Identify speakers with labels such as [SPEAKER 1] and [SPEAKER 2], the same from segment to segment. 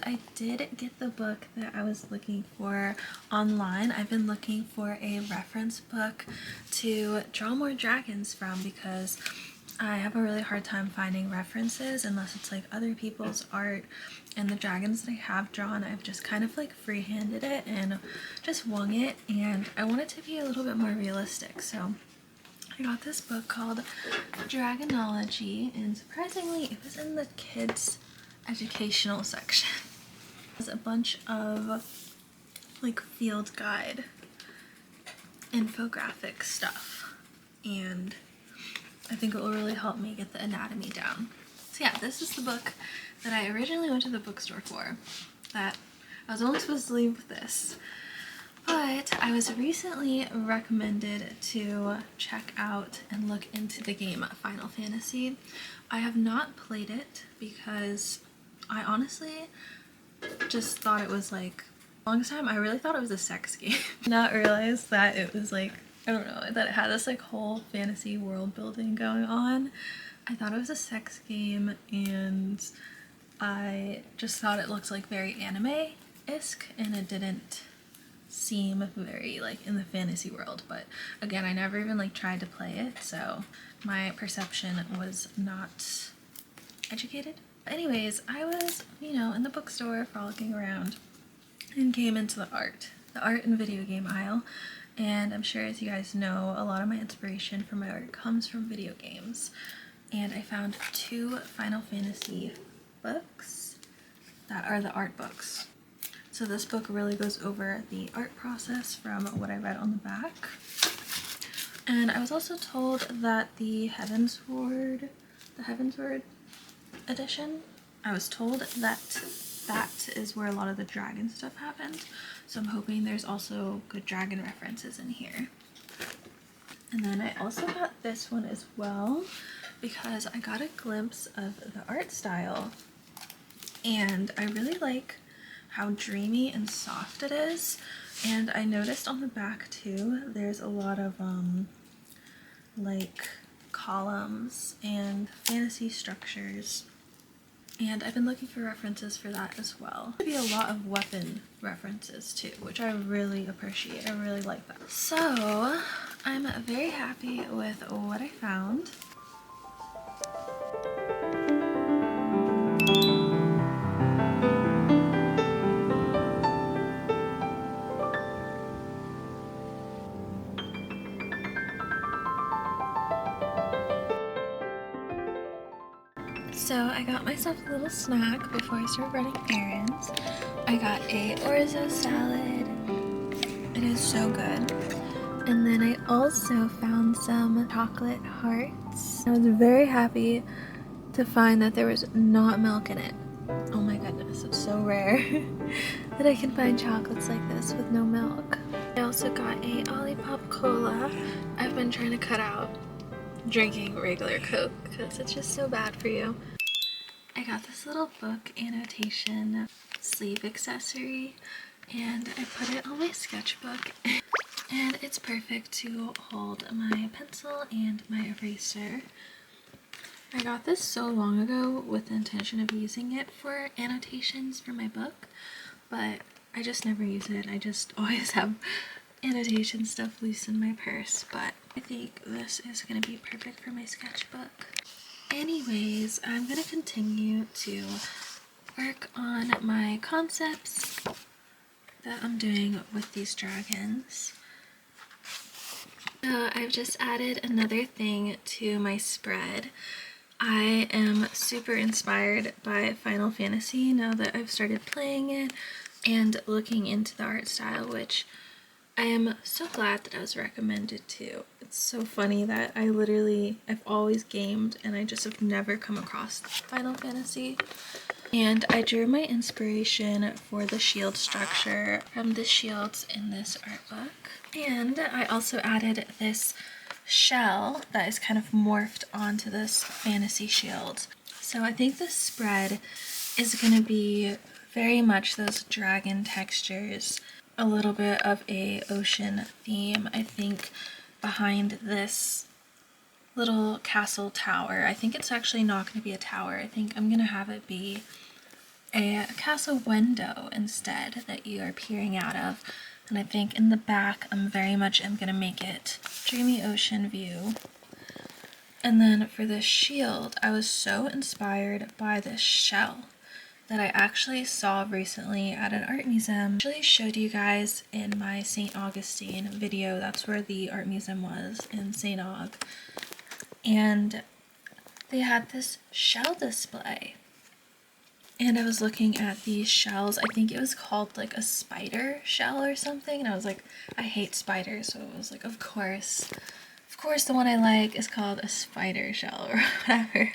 [SPEAKER 1] I did get the book that I was looking for online. I've been looking for a reference book to draw more dragons from because I have a really hard time finding references unless it's like other people's art, and the dragons that I have drawn, I've just kind of like freehanded it and just wung it, and I want it to be a little bit more realistic. So I got this book called Dragonology, and surprisingly it was in the kids educational section. There's a bunch of like field guide infographic stuff, and I think it will really help me get the anatomy down. So yeah, this is the book that I originally went to the bookstore for, that I was only supposed to leave with this. But I was recently recommended to check out and look into the game Final Fantasy. I have not played it because I honestly just thought it was like, longest time I really thought it was a sex game. Not realize that it was like, I don't know, that it had this like whole fantasy world building going on. I thought it was a sex game, and I just thought it looked like very anime-esque, and it didn't seem very like in the fantasy world. But again, I never even like tried to play it, so my perception was not educated. Anyways, I was, you know, in the bookstore frolicking around and came into the art and video game aisle, and I'm sure, as you guys know, a lot of my inspiration for my art comes from video games, and I found two Final Fantasy books that are the art books. So this book really goes over the art process from what I read on the back. And I was also told that the Heavensward edition, I was told that that is where a lot of the dragon stuff happened. So I'm hoping there's also good dragon references in here. And then I also got this one as well because I got a glimpse of the art style, and I really like how dreamy and soft it is. And I noticed on the back too, there's a lot of like columns and fantasy structures, and I've been looking for references for that as well. There'll be a lot of weapon references too, which I really appreciate. I really like that. So I'm very happy with what I found. So I got myself a little snack before I start running errands. I got a orzo salad. It is so good. And then I also found some chocolate hearts. I was very happy to find that there was not milk in it. Oh my goodness, it's so rare that I can find chocolates like this with no milk. I also got a Olipop Cola. I've been trying to cut out drinking regular Coke because it's just so bad for you. I got this little book annotation sleeve accessory, and I put it on my sketchbook, and it's perfect to hold my pencil and my eraser. I got this so long ago with the intention of using it for annotations for my book, but I just never use it. I just always have annotation stuff loose in my purse, but I think this is going to be perfect for my sketchbook. Anyways, I'm going to continue to work on my concepts that I'm doing with these dragons. So I've just added another thing to my spread. I am super inspired by Final Fantasy now that I've started playing it and looking into the art style, which I am so glad that I was recommended to. It's so funny that I've always gamed and I just have never come across Final Fantasy. And I drew my inspiration for the shield structure from the shields in this art book. And I also added this shell that is kind of morphed onto this fantasy shield. So I think this spread is going to be very much those dragon textures, a little bit of a ocean theme, I think, behind this little castle tower. I think it's actually not going to be a tower. I think I'm going to have it be a castle window instead that you are peering out of. And I think in the back I'm gonna make it dreamy ocean view. And then for the shield, I was so inspired by this shell that I actually saw recently at an art museum. I actually showed you guys in my St. Augustine video. That's where the art museum was, in St. Aug. And they had this shell display. And I was looking at these shells. I think it was called like a spider shell or something. And I was like, I hate spiders. So it was like, of course the one I like is called a spider shell or whatever.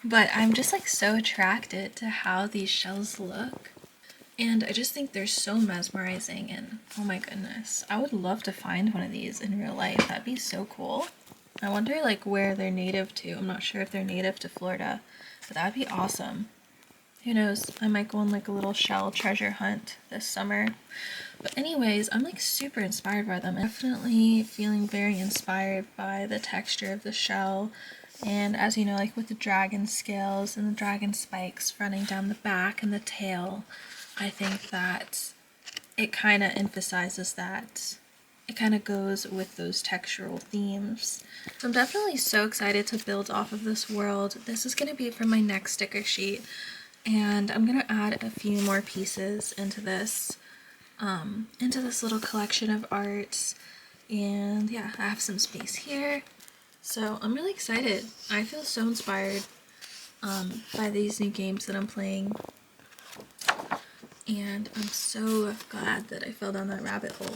[SPEAKER 1] But I'm just like so attracted to how these shells look. And I just think they're so mesmerizing, and oh my goodness, I would love to find one of these in real life. That'd be so cool. I wonder like where they're native to. I'm not sure if they're native to Florida, but that'd be awesome. Who knows, I might go on like a little shell treasure hunt this summer. But anyways, I'm like super inspired by them. I'm definitely feeling very inspired by the texture of the shell. And as you know, like with the dragon scales and the dragon spikes running down the back and the tail, I think that it kind of emphasizes that. It kind of goes with those textural themes. So I'm definitely so excited to build off of this world. This is going to be for my next sticker sheet. And I'm going to add a few more pieces into this little collection of art. And yeah, I have some space here. So I'm really excited. I feel so inspired by these new games that I'm playing. And I'm so glad that I fell down that rabbit hole.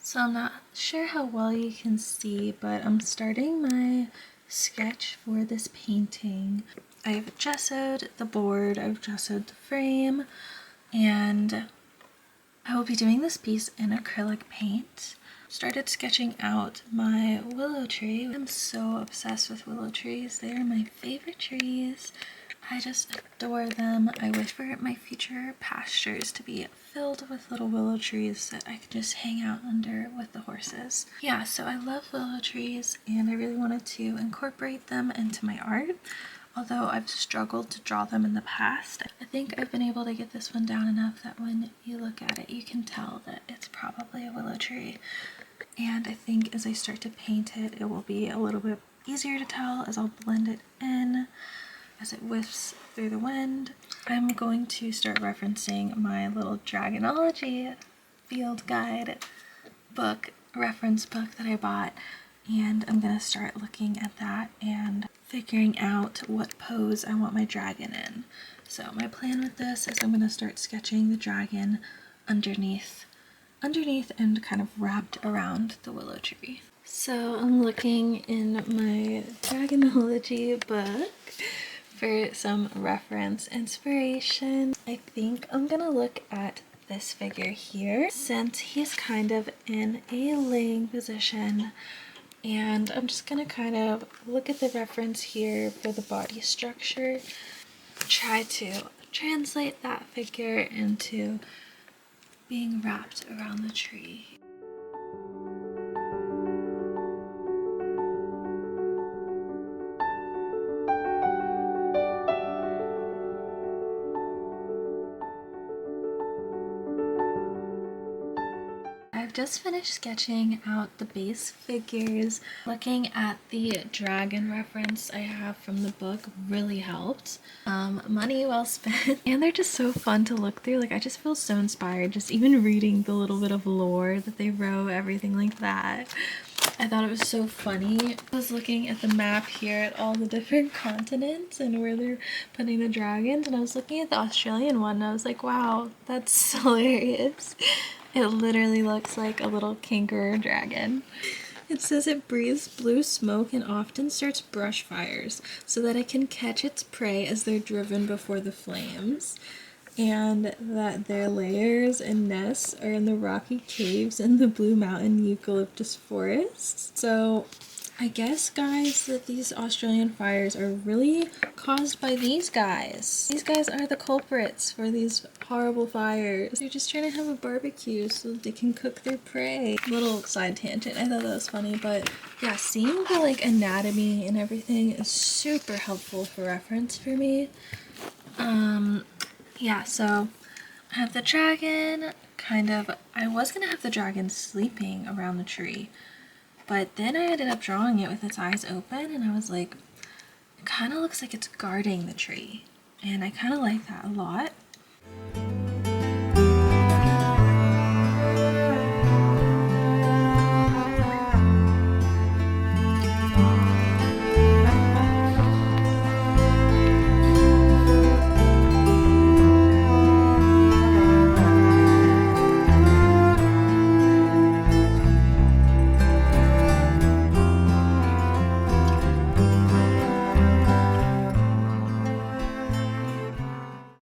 [SPEAKER 1] So I'm not sure how well you can see, but I'm starting my sketch for this painting. I've gessoed the board, I've gessoed the frame, and I will be doing this piece in acrylic paint. Started sketching out my willow tree. I'm so obsessed with willow trees. They are my favorite trees. I just adore them. I wish for my future pastures to be filled with little willow trees that I could just hang out under with the horses. Yeah, so I love willow trees and I really wanted to incorporate them into my art. Although I've struggled to draw them in the past, I think I've been able to get this one down enough that when you look at it, you can tell that it's probably a willow tree. And I think as I start to paint it, it will be a little bit easier to tell as I'll blend it in as it whiffs through the wind. I'm going to start referencing my little Dragonology field guide book, reference book that I bought, and I'm going to start looking at that and figuring out what pose I want my dragon in. So my plan with this is I'm going to start sketching the dragon underneath and kind of wrapped around the willow tree. So I'm looking in my Dragonology book for some reference inspiration. I think I'm gonna look at this figure here since he's kind of in a laying position, and I'm just gonna kind of look at the reference here for the body structure, try to translate that figure into being wrapped around the tree. I've just finished sketching out the base figures. Looking at the dragon reference I have from the book really helped. Money well spent. And they're just so fun to look through. Like, I just feel so inspired just even reading the little bit of lore that they wrote, everything like that. I thought it was so funny. I was looking at the map here at all the different continents and where they're putting the dragons, and I was looking at the Australian one and I was like, wow, that's hilarious. It literally looks like a little kangaroo dragon. It says it breathes blue smoke and often starts brush fires so that it can catch its prey as they're driven before the flames. And that their lairs and nests are in the rocky caves in the Blue Mountain eucalyptus forests. So I guess, guys, that these Australian fires are really caused by these guys. These guys are the culprits for these horrible fires. They're just trying to have a barbecue so that they can cook their prey. Little side tangent, I thought that was funny, but yeah, seeing the like anatomy and everything is super helpful for reference for me. Yeah, so I have the dragon, I was gonna have the dragon sleeping around the tree, but then I ended up drawing it with its eyes open, and I was like, it kind of looks like it's guarding the tree, and I kind of like that a lot.